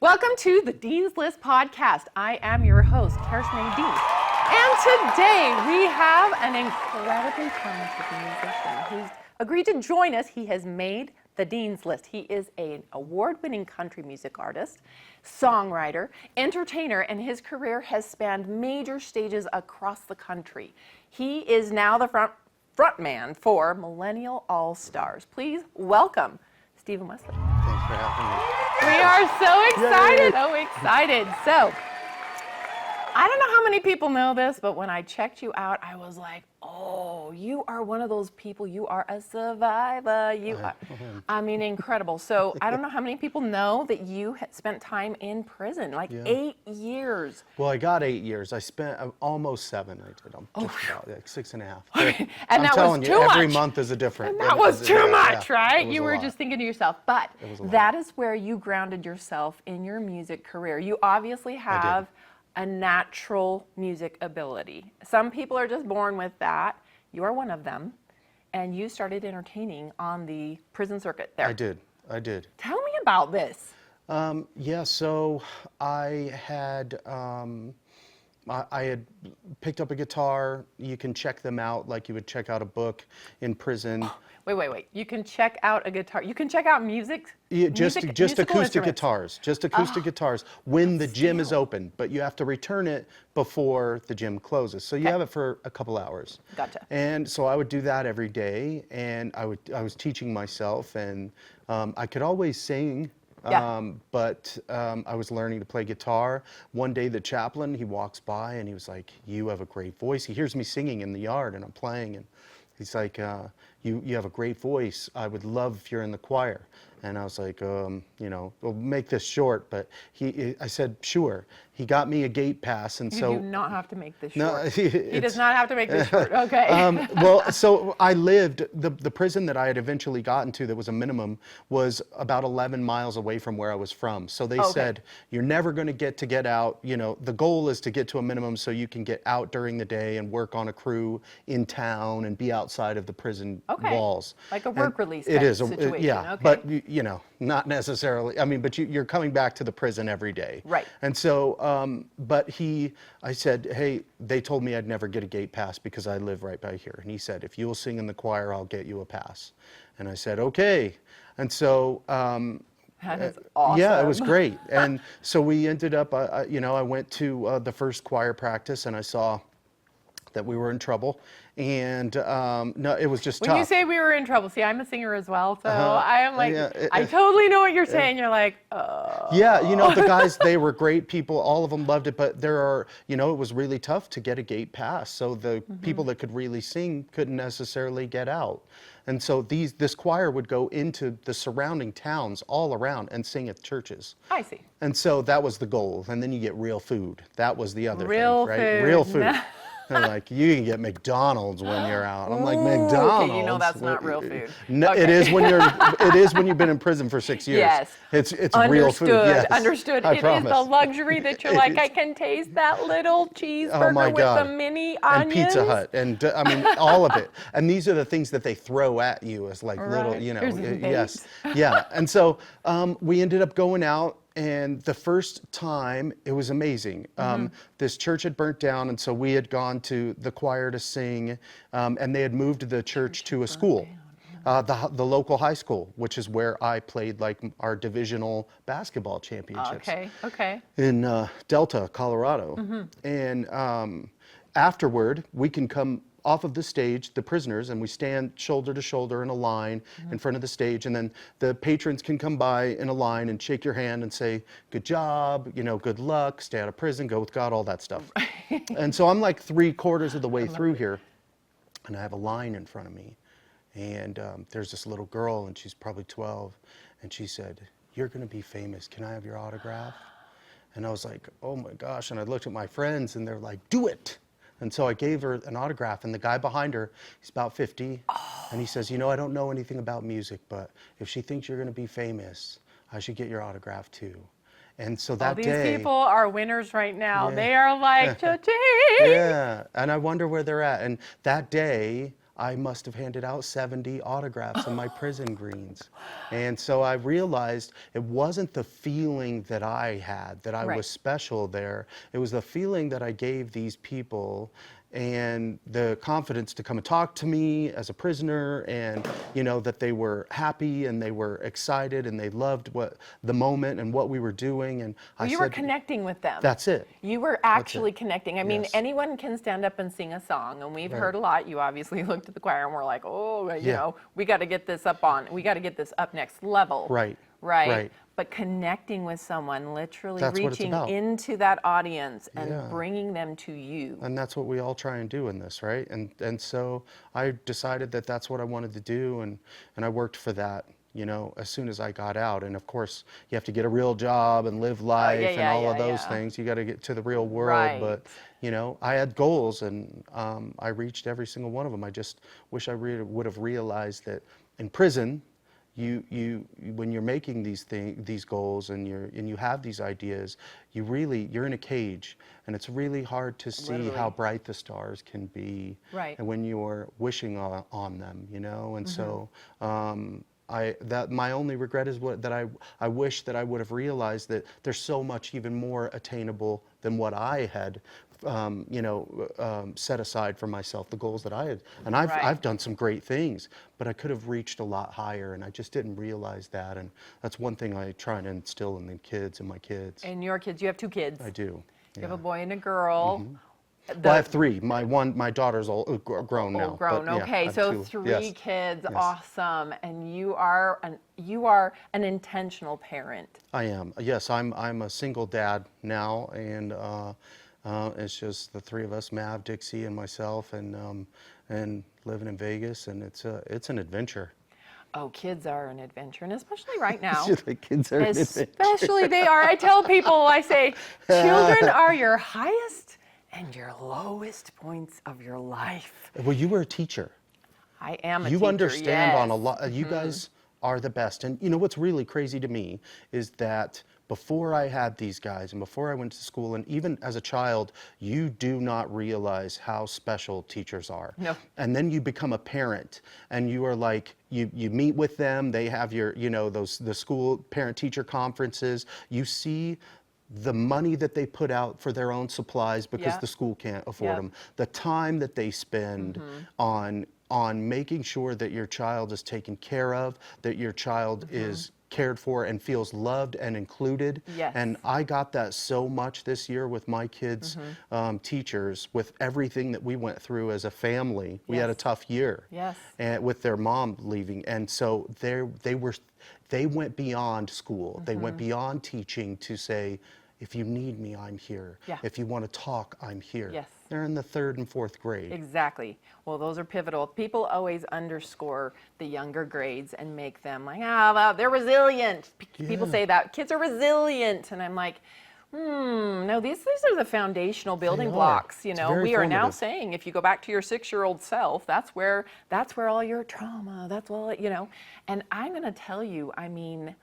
Welcome to the Dean's List podcast. I am your host, Careshmeh Dean. And today we have an incredibly talented musician who's agreed to join us. He has made the Dean's List. He is an award-winning country music artist, songwriter, entertainer, and his career has spanned major stages across the country. He is now the frontman for Millennium Allstars. Please welcome Stephen Wesley. Thanks for having me. We are so excited, Yay. so excited. So, I don't know how many people know this, but when I checked you out, I was like, oh, you are one of those people. You are a survivor. You are, I mean, incredible. So, I don't know how many people know that you had spent time in prison, like 8 years. Well, I got 8 years. I spent almost 7. I did. I'm just about like 6.5. And I'm that telling was you, too much. every month is a different. And that was too much, right? It was You a were lot. just thinking to yourself, but that is where you grounded yourself in your music career. You obviously have a natural music ability. Some people are just born with that. You are one of them. And you started entertaining on the prison circuit there. I did. Tell me about this. So I had picked up a guitar. You can check them out like you would check out a book in prison. Wait. You can check out a guitar. You can check out music? Yeah, just musical acoustic instruments. guitars. Just acoustic guitars when the gym is open, but you have to return it before the gym closes. So you have it for a couple hours. Gotcha. And so I would do that every day, and I was teaching myself, and I could always sing. But I was learning to play guitar. One day the chaplain, he walks by and he was like, "You have a great voice." He hears me singing in the yard and I'm playing, and he's like, you have a great voice. I would love if you're in the choir. And I was like, we'll make this short, but I said, sure. He got me a gate pass, and so. You do not have to make this No, short. He does not have to make this short, okay. Well, so I lived, the prison that I had eventually gotten to that was a minimum was about 11 miles away from where I was from. So they said, you're never going to get out. The goal is to get to a minimum so you can get out during the day and work on a crew in town and be outside of the prison walls. Like a work release type it is situation. Yeah, okay. but not necessarily. I mean, but you're coming back to the prison every day. Right. And so, but I said, hey, they told me I'd never get a gate pass because I live right by here. And he said, if you'll sing in the choir, I'll get you a pass. And I said, okay. And so, that is awesome. yeah, it was great. And so we ended up, I went to the first choir practice and I saw that we were in trouble. And no, it was just tough. When you say we were in trouble, see, I'm a singer as well, so I am like, I totally know what you're saying. You're like, oh. Yeah, the guys, they were great people. All of them loved it, but there are, it was really tough to get a gate pass. So the people that could really sing couldn't necessarily get out. And so this choir would go into the surrounding towns all around and sing at churches. I see. And so that was the goal. And then you get real food. That was the other Real thing, right? food. Real food. They're like, you can get McDonald's when you're out. I'm like, McDonald's? Okay, that's not real food. No, it is when you've been in prison for 6 years. Yes. It's real food. Yes. Understood. I It promise. is the luxury that you're like, I can taste that little cheeseburger with the mini onions. And Pizza Hut, and I mean, all of it. And these are the things that they throw at you as like little, yes. Yeah. And so we ended up going out. And the first time, it was amazing. This church had burnt down, and so we had gone to the choir to sing, and they had moved the church to a school, the local high school, which is where I played like our divisional basketball championships. Okay. In Delta, Colorado. And afterward, we can come off of the stage, the prisoners, and we stand shoulder to shoulder in a line in front of the stage, and then the patrons can come by in a line and shake your hand and say, good job, good luck, stay out of prison, go with God, all that stuff. And so I'm like 3/4 of the way through here, and I have a line in front of me, and there's this little girl, and she's probably 12, and she said, you're going to be famous, can I have your autograph? And I was like, oh my gosh, and I looked at my friends, and they're like, do it. And so I gave her an autograph, and the guy behind her, he's about 50, and he says, I don't know anything about music, but if she thinks you're going to be famous, I should get your autograph too. And so that day... These people are winners right now. Yeah. They are like, cha-ching! Yeah, and I wonder where they're at. And that day, I must have handed out 70 autographs in my prison greens. And so I realized it wasn't the feeling that I had, that I Right. was special there. It was the feeling that I gave these people and the confidence to come and talk to me as a prisoner, and that they were happy and they were excited and they loved the moment and what we were doing. And Well, you were connecting with them. That's it. You were actually connecting. I mean, Yes. anyone can stand up and sing a song, and we've Right. heard a lot. You obviously looked at the choir and were like, oh, Yeah. we got to get this up next level. Right. Right. Right. But connecting with someone, literally That's what it's reaching about. into that audience and Yeah. bringing them to you. And that's what we all try and do in this, right? And so I decided that that's what I wanted to do, and I worked for that, as soon as I got out. And of course, you have to get a real job and live life and all of those things. You got to get to the real world. Right. But I had goals, and I reached every single one of them. I just wish I would have realized that in prison, you when you're making these goals and you have these ideas, you're in a cage, and it's really hard to see Literally. how bright the stars can be. Right. And when you're wishing on them, and so my only regret is that I wish that I would have realized that there's so much even more attainable than what I had set aside for myself, the goals that I had. And Right. I've done some great things, but I could have reached a lot higher, and I just didn't realize that. And that's one thing I try to instill in the kids and my kids. And your kids, you have 2 kids. I do. You have a boy and a girl. Well, I have 3. My daughter's all grown now. Grown. but, yeah, I Okay, have so 2. 3 Yes. kids. Yes. Awesome. And you are an intentional parent. I am. Yes, I'm a single dad now, and it's just the 3 of us, Mav, Dixie, and myself, and living in Vegas, and it's an adventure. Oh, kids are an adventure, and especially right now. The kids are an adventure. Especially they are. I tell people, I say, children are your highest and your lowest points of your life. Well, you were a teacher. I am a You teacher, understand on a yes. lot. You guys are the best. And what's really crazy to me is that before I had these guys and before I went to school, and even as a child, you do not realize how special teachers are. No. And then you become a parent, and you are like, you meet with them, they have your, the school parent-teacher conferences. You see the money that they put out for their own supplies because Yeah. the school can't afford Yeah. them. The time that they spend on making sure that your child is taken care of, that your child is cared for and feels loved and included. Yes. And I got that so much this year with my kids' teachers, with everything that we went through as a family. We had a Yes. tough year. Yes. And with their mom leaving. And so they went beyond school. They went beyond teaching to say, if you need me, I'm here. Yeah. If you want to talk, I'm here. Yes. They're in the 3rd and 4th grade. Exactly. Well, those are pivotal. People always underscore the younger grades and make them like, well, they're resilient. People Yeah. say that. Kids are resilient. And I'm like, no, these are the foundational building are. blocks. It's very We are now formative. saying, if you go back to your 6-year-old self, that's where all your trauma, that's all, And I'm going to tell you, I mean,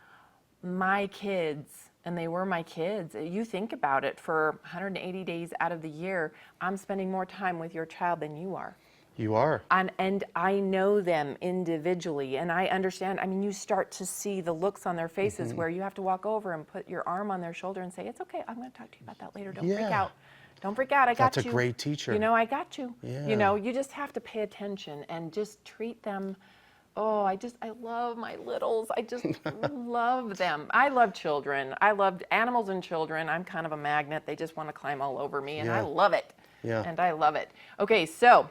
my kids, and they were my kids. You think about it, for 180 days out of the year, I'm spending more time with your child than you are. You are. And I know them individually, and I understand. I mean, you start to see the looks on their faces where you have to walk over and put your arm on their shoulder and say, it's okay, I'm going to talk to you about that later. Don't freak Yeah. out. Don't freak out, I got you. That's a great teacher. I got you. Yeah. You just have to pay attention and just treat them. Oh, I love my littles. I just love them. I love children. I love animals and children. I'm kind of a magnet. They just want to climb all over me, and I Yeah. love it. Yeah. And I love it. Okay, so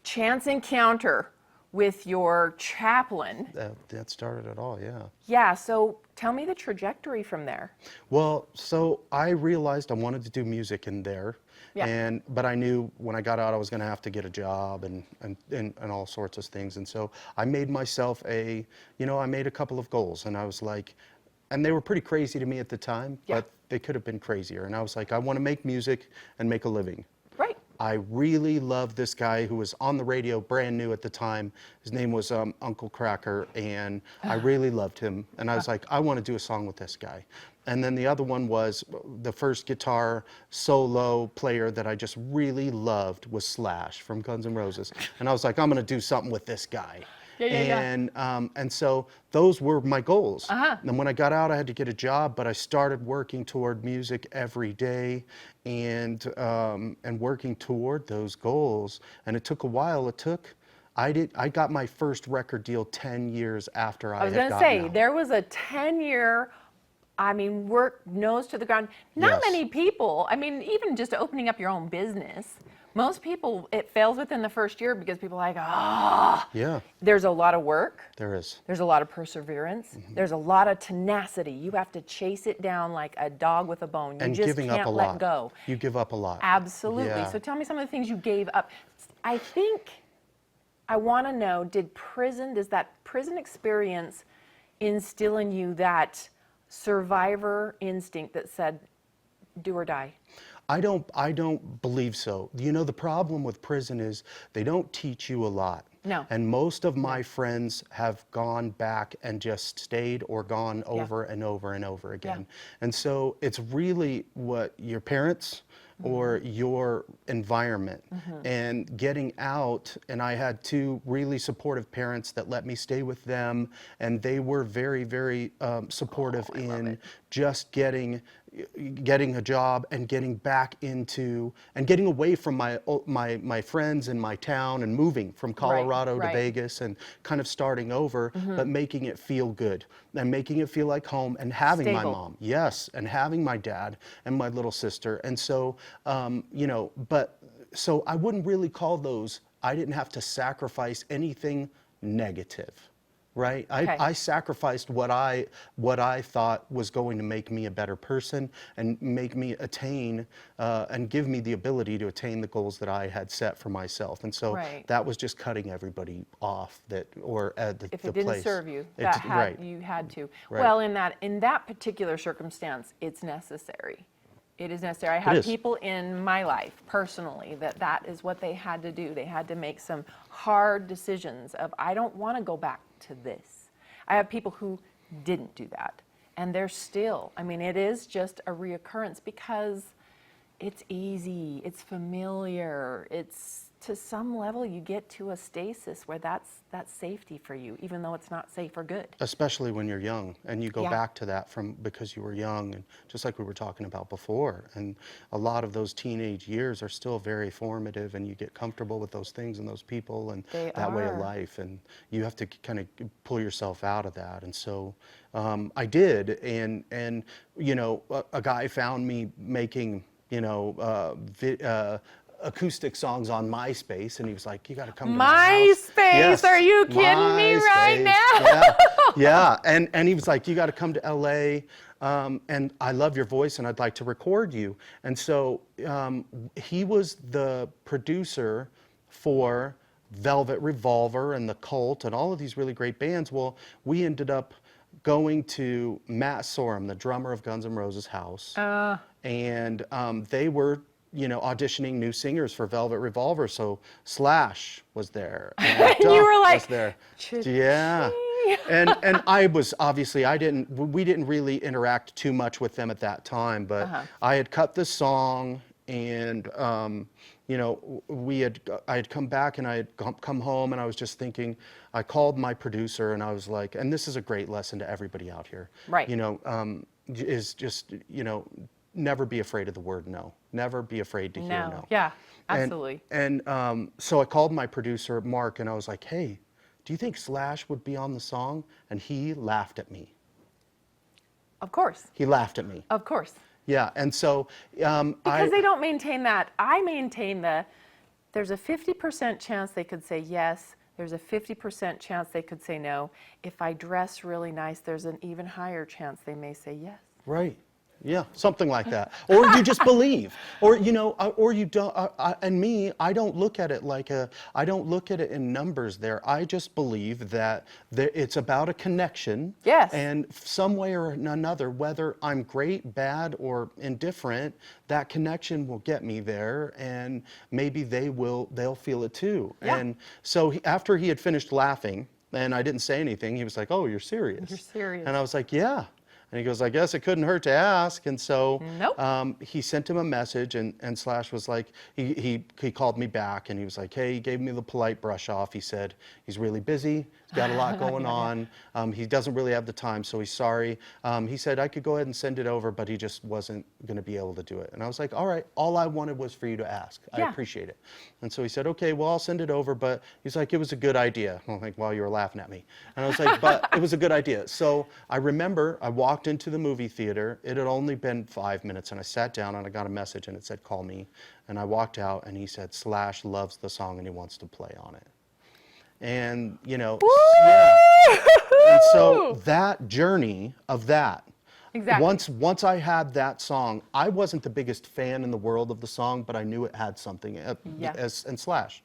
chance encounter with your chaplain. That started it all, yeah. Yeah, so tell me the trajectory from there. Well, so I realized I wanted to do music in there. Yeah. But I knew when I got out I was going to have to get a job and all sorts of things. And so I made myself I made a couple of goals, and I was like, and they were pretty crazy to me at the time, Yeah. but they could have been crazier. And I was like, I want to make music and make a living. Right. I really loved this guy who was on the radio, brand new at the time. His name was Uncle Cracker, and I really loved him. And I was like, I want to do a song with this guy. And then the other one was the first guitar solo player that I just really loved was Slash from Guns N' Roses. And I was like, I'm going to do something with this guy. And so those were my goals. And when I got out, I had to get a job, but I started working toward music every day and working toward those goals. And it took a while. I got my first record deal 10 years after I had gotten out. I was going to say, there was a 10-year, work nose to the ground. Not many people, even just opening up your own business, most people, it fails within the first year because people are like, Yeah. There's a lot of work. There is. There's a lot of perseverance. There's a lot of tenacity. You have to chase it down like a dog with a bone. You just can't let go. You give up a lot. Absolutely. Yeah. So tell me some of the things you gave up. I think I want to know, does that prison experience instill in you that survivor instinct that said, do or die? I don't believe so. You know, the problem with prison is they don't teach you a lot. No. And most of my friends have gone back and just stayed or gone over and over and over again. And so it's really what your parents or your environment and getting out. And I had two really supportive parents that let me stay with them, and they were very, very supportive in just getting a job and getting back into and getting away from my friends in my town and moving from Colorado to Vegas and kind of starting over, but making it feel good and making it feel like home and having my mom, and having my dad and my little sister. And so, so I wouldn't really call those, I didn't have to sacrifice anything negative. Right? I sacrificed what I thought was going to make me a better person and make me attain and give me the ability to attain the goals that I had set for myself. And so that was just cutting everybody off if it didn't serve you, you had to. Right. Well, in that particular circumstance, it's necessary. It is necessary. I have people in my life personally that is what they had to do. They had to make some hard decisions of, I don't want to go back to this. I have people who didn't do that, and they're still, it is just a reoccurrence because it's easy, it's familiar, it's to some level you get to a stasis where that's safety for you, even though it's not safe or good. Especially when you're young and you go back to that because you were young, and just like we were talking about before. And a lot of those teenage years are still very formative, and you get comfortable with those things and those people and that way of life, and you have to kind of pull yourself out of that. And so I did, and a guy found me making acoustic songs on MySpace, and he was like, you got to come to my house. MySpace? Are you kidding me right now? And he was like, you got to come to LA, and I love your voice, and I'd like to record you. And so he was the producer for Velvet Revolver and The Cult and all of these really great bands. Well, we ended up going to Matt Sorum, the drummer of Guns N' Roses' house, and they were auditioning new singers for Velvet Revolver. So Slash was there. And you were like, was there. Yeah. And I was we didn't really interact too much with them at that time, but I had cut the song, and I had come back, and I had come home, and I was just thinking, I called my producer, and I was like, and this is a great lesson to everybody out here. Right. Is just, never be afraid of the word no. Never be afraid to hear no. Yeah, absolutely. And so I called my producer, Mark, and I was like, hey, do you think Slash would be on the song? And he laughed at me. Of course. He laughed at me. Of course. Yeah, and so because they don't maintain that. I maintain there's a 50% chance they could say yes. There's a 50% chance they could say no. If I dress really nice, there's an even higher chance they may say yes. Right. Yeah, something like that. Or you just believe, or or you don't. And me, I don't look at it I don't look at it in numbers there. I just believe that it's about a connection. Yes. And some way or another, whether I'm great, bad, or indifferent, that connection will get me there, and maybe they'll feel it too. Yeah. And so after he had finished laughing, and I didn't say anything, he was like, "Oh, you're serious?" You're serious. And I was like, "Yeah." And he goes, I guess it couldn't hurt to ask. And so Nope. he sent him a message, and Slash was like, he called me back, and he was like, hey, he gave me the polite brush off. He said, he's really busy, he's got a lot going on. He doesn't really have the time, so he's sorry. He said I could go ahead and send it over, but he just wasn't going to be able to do it. And I was like, all right, all I wanted was for you to ask. I appreciate it. And so he said, okay, well, I'll send it over, but he's like, it was a good idea. I'm like, well, you were laughing at me. And I was like, but it was a good idea. So I remember I walked into the movie theater. It had only been 5 minutes, and I sat down and I got a message, and it said, call me. And I walked out, and he said, Slash loves the song and he wants to play on it. And, you know, yeah. And so that journey of that, once I had that song, I wasn't the biggest fan in the world of the song, but I knew it had something, and Slash.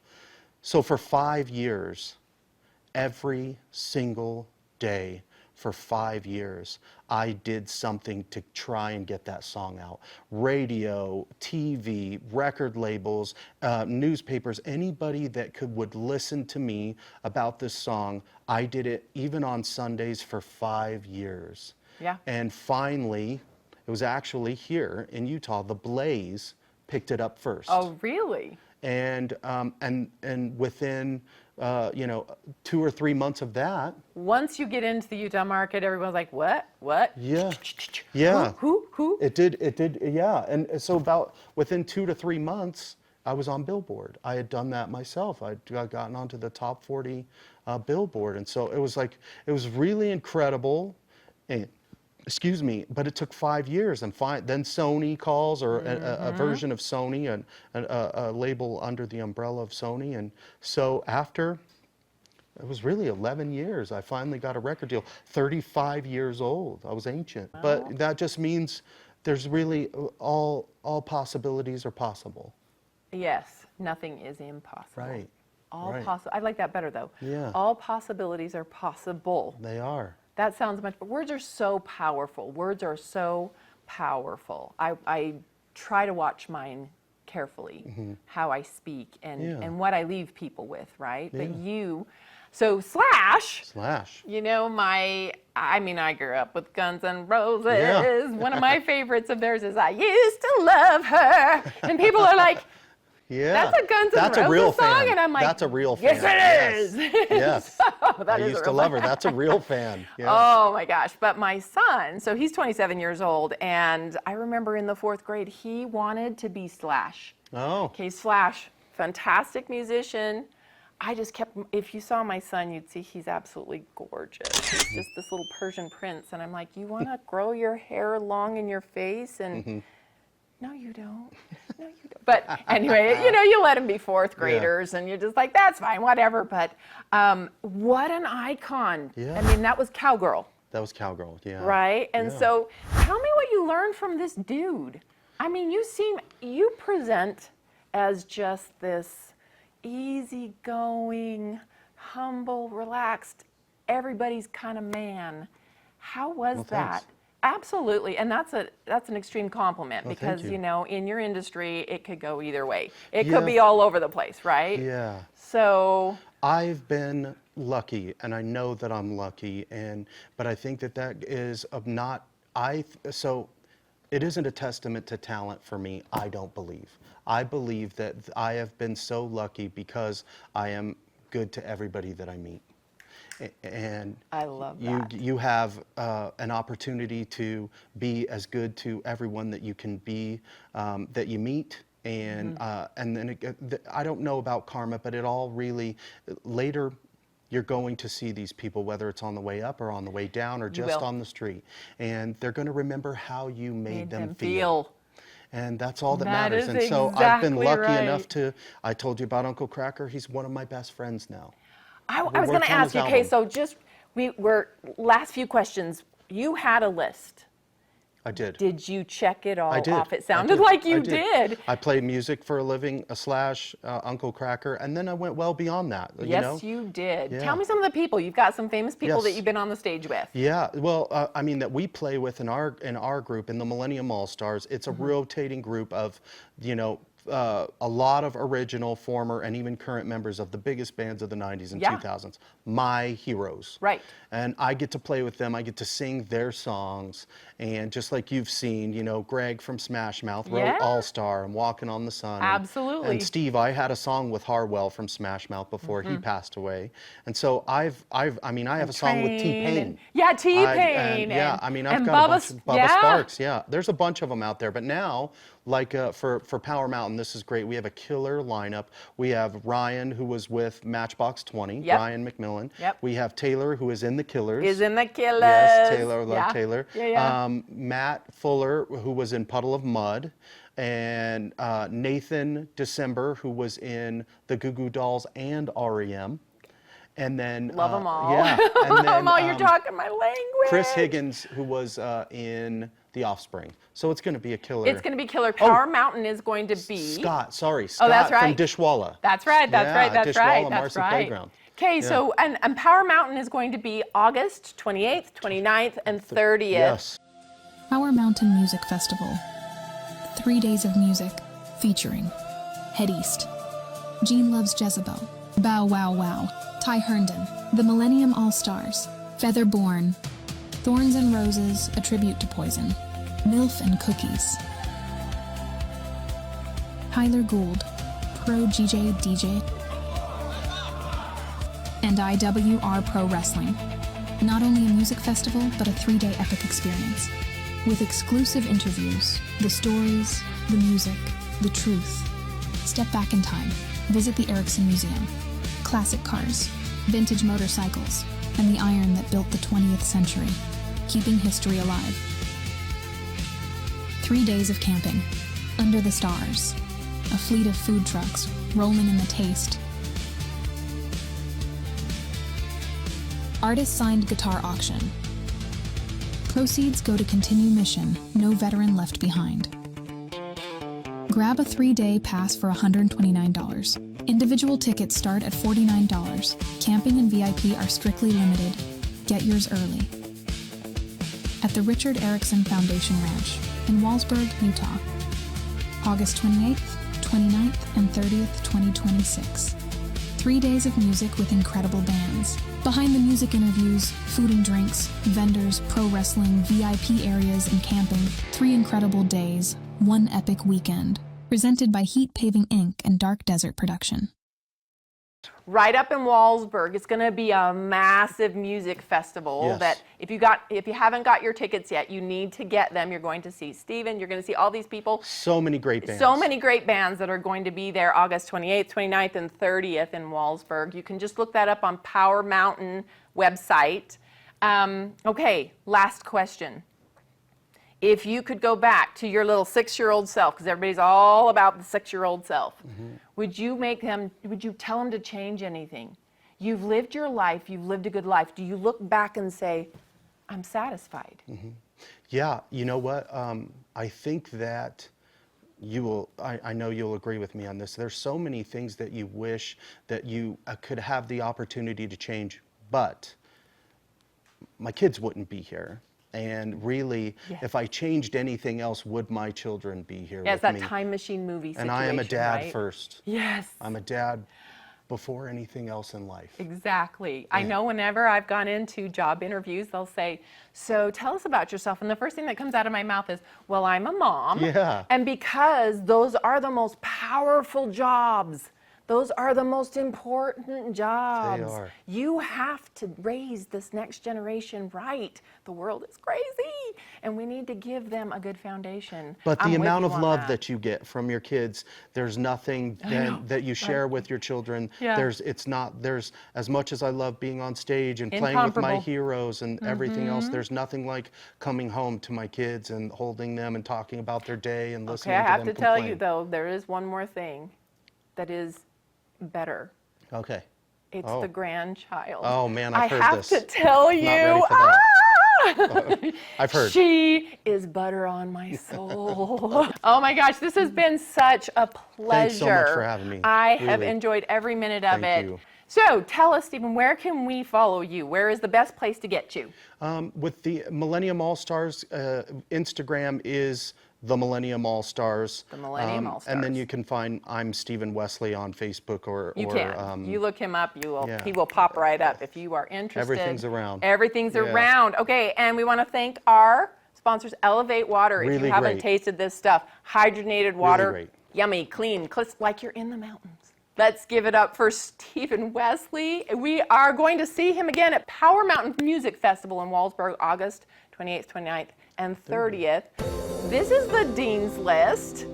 So for 5 years, every single day for 5 years, I did something to try and get that song out. Radio, TV, record labels, newspapers, anybody that would listen to me about this song, I did it even on Sundays for 5 years. Yeah. And finally, it was actually here in Utah, the Blaze picked it up first. Oh, really? And within 2 or 3 months of that. Once you get into the Utah market, everyone's like, what? Yeah. Yeah. Who? It did, yeah. And so about within 2 to 3 months, I was on Billboard. I had done that myself. I'd gotten onto the top 40 Billboard. And so it was really incredible. And, excuse me, but it took 5 years, and then Sony calls, or a version of Sony, and a label under the umbrella of Sony. And so after, it was really 11 years, I finally got a record deal. 35 years old. I was ancient. Wow. But that just means there's really all possibilities are possible. Yes, nothing is impossible. Right. I like that better, though. Yeah. All possibilities are possible. They are. That sounds much, but words are so powerful. Words are so powerful. I try to watch mine carefully, how I speak and what I leave people with, right? Yeah. But so Slash. You know, I grew up with Guns N' Roses. Yeah. One of my favorites of theirs is I Used to Love Her. And people are like, yeah, that's a Guns N' Roses a real song, fan. And I'm like, that's a real fan. Yes, it is. Yes. So, I used to love her. That's a real fan. Yeah. Oh my gosh! But my son, so he's 27 years old, and I remember in the 4th grade, he wanted to be Slash. Oh. Okay, Slash, fantastic musician. I just kept. If you saw my son, you'd see he's absolutely gorgeous. He's just this little Persian prince, and I'm like, you want to grow your hair long in your face and. No, you don't. No, you don't. But anyway, you let them be 4th graders, and you're just like, that's fine, whatever. But what an icon. Yeah. I mean, that was Cowgirl. That was Cowgirl, yeah. Right? And so tell me what you learned from this dude. I mean, you present as just this easygoing, humble, relaxed, everybody's kind of man. How was that? Thanks. Absolutely, and that's an extreme compliment, Well, because thank you. in your industry it could go either way. It could be all over the place, right? Yeah. So I've been lucky, and I know that I'm lucky, but I think that is so it isn't a testament to talent for me, I don't believe. I believe that I have been so lucky because I am good to everybody that I meet. And I love that. You have an opportunity to be as good to everyone that you can be, that you meet, and then I don't know about karma, but it all really later. You're going to see these people, whether it's on the way up or on the way down or just on the street, and they're going to remember how you made them feel. And that's all that matters. And so I've been lucky enough I told you about Uncle Cracker. He's one of my best friends now. I was going to ask you, okay, so last few questions. You had a list. I did. Did you check it all I did. off? It sounded like you did. I play music for a living, Slash, Uncle Cracker, and then I went well beyond that. Yes, you did. Yeah. Tell me some of the people. You've got some famous people that you've been on the stage with. Yeah, well, that we play with in our group, in the Millennium Allstars. It's a rotating group of, a lot of original, former, and even current members of the biggest bands of the 90s and 2000s. My heroes. Right. And I get to play with them. I get to sing their songs. And just like you've seen, you know, Greg from Smash Mouth wrote All Star and Walking on the Sun. Absolutely. And Steve, I had a song with Harwell from Smash Mouth before he passed away. And so I have a song with T-Pain. Yeah, T-Pain. Yeah, I mean, I've and got Bubba, a bunch of Bubba Sparks. Yeah, there's a bunch of them out there. But now, like for Power Mountain, this is great. We have a killer lineup. We have Ryan, who was with Matchbox 20, Ryan McMillan. We have Taylor, who is in the Killers. Yes, Taylor, love Taylor. Matt Fuller, who was in Puddle of Mud. And Nathan December, who was in the Goo Goo Dolls and REM. And then love them all. Yeah, and love then, them all. You're talking my language. Chris Higgins, who was in The Offspring. So it's going to be a killer. It's going to be killer. Power Mountain is going to be Scott. Scott that's right. from Dishwalla. That's right. That's right. Marcy Playground. Okay, so and Power Mountain is going to be August 28th, 29th, and 30th. Yes. Power Mountain Music Festival. 3 days of music featuring Head East, Gene Loves Jezebel, Bow Wow Wow, Ty Herndon, the Millennium Allstars, Featherborn, Thorns and Roses, a tribute to Poison, MILF and Cookies, Tyler Gould, Pro GJ DJ, and IWR Pro Wrestling. Not only a music festival, but a 3-day epic experience. With exclusive interviews, the stories, the music, the truth. Step back in time. Visit the Erickson Museum. Classic cars, vintage motorcycles, and the iron that built the 20th century, keeping history alive. 3 days of camping, under the stars, a fleet of food trucks rolling in the taste. Artist-signed guitar auction. Proceeds go to continue mission, no veteran left behind. Grab a 3-day pass for $129. Individual tickets start at $49. Camping and VIP are strictly limited. Get yours early. At the Richard Erickson Foundation Ranch in Wallsburg, Utah. August 28th, 29th, and 30th, 2026. 3 days of music with incredible bands. Behind the music interviews, food and drinks, vendors, pro wrestling, VIP areas, and camping. 3 incredible days, 1 epic weekend. Presented by Heat Paving Inc. and Dark Desert Production. Right up in Wallsburg. It's going to be a massive music festival that if you haven't got your tickets yet, you need to get them. You're going to see Stephen. You're going to see all these people. So many great bands. So many great bands that are going to be there August 28th, 29th, and 30th in Wallsburg. You can just look that up on Power Mountain website. Okay, last question. If you could go back to your little 6-year-old self, because everybody's all about the 6-year-old self, would you tell them to change anything? You've lived your life, you've lived a good life. Do you look back and say, I'm satisfied? Yeah, you know what? I think that you will, I know you'll agree with me on this. There's so many things that you wish that you could have the opportunity to change, but my kids wouldn't be here. And really, if I changed anything else, would my children be here with me? Yeah, it's that time machine movie situation, and I am a dad right? first. Yes. I'm a dad before anything else in life. Exactly. Yeah. I know whenever I've gone into job interviews, they'll say, so tell us about yourself. And the first thing that comes out of my mouth is, well, I'm a mom. Yeah. And because those are the most powerful jobs. Those are the most important jobs. They are. You have to raise this next generation right. The world is crazy, and we need to give them a good foundation. But the amount of love that you get from your kids, there's nothing that you share with your children. Yeah. There's as much as I love being on stage and playing with my heroes and everything else, there's nothing like coming home to my kids and holding them and talking about their day and listening to them complain. Okay, I have to tell you though, there is one more thing that is better. Okay. It's the grandchild. Oh man, I've heard this. I have to tell you. Not ready for that. I've heard. She is butter on my soul. Oh my gosh, this has been such a pleasure. Thanks so much for having me. I have enjoyed every minute of it. Thank you. So tell us, Stephen, where can we follow you? Where is the best place to get you? With the Millennium Allstars, Instagram is the Millennium Allstars. The Millennium Allstars. And then you can find I'm Stephen Wesley on Facebook or You can. You look him up, he will pop right up if you are interested. Everything's around. Everything's around. Okay, and we want to thank our sponsors, Elevate Water. If you haven't tasted this stuff, hydrogenated water, yummy, clean, like you're in the mountains. Let's give it up for Stephen Wesley. We are going to see him again at Power Mountain Music Festival in Wallsburg, August 28th, 29th, and 30th. This is the Dean's List.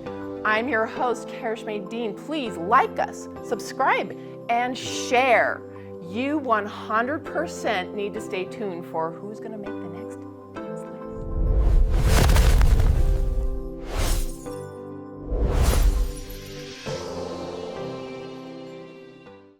I'm your host, Careshmeh Dean. Please like us, subscribe, and share. You 100% need to stay tuned for who's going to make the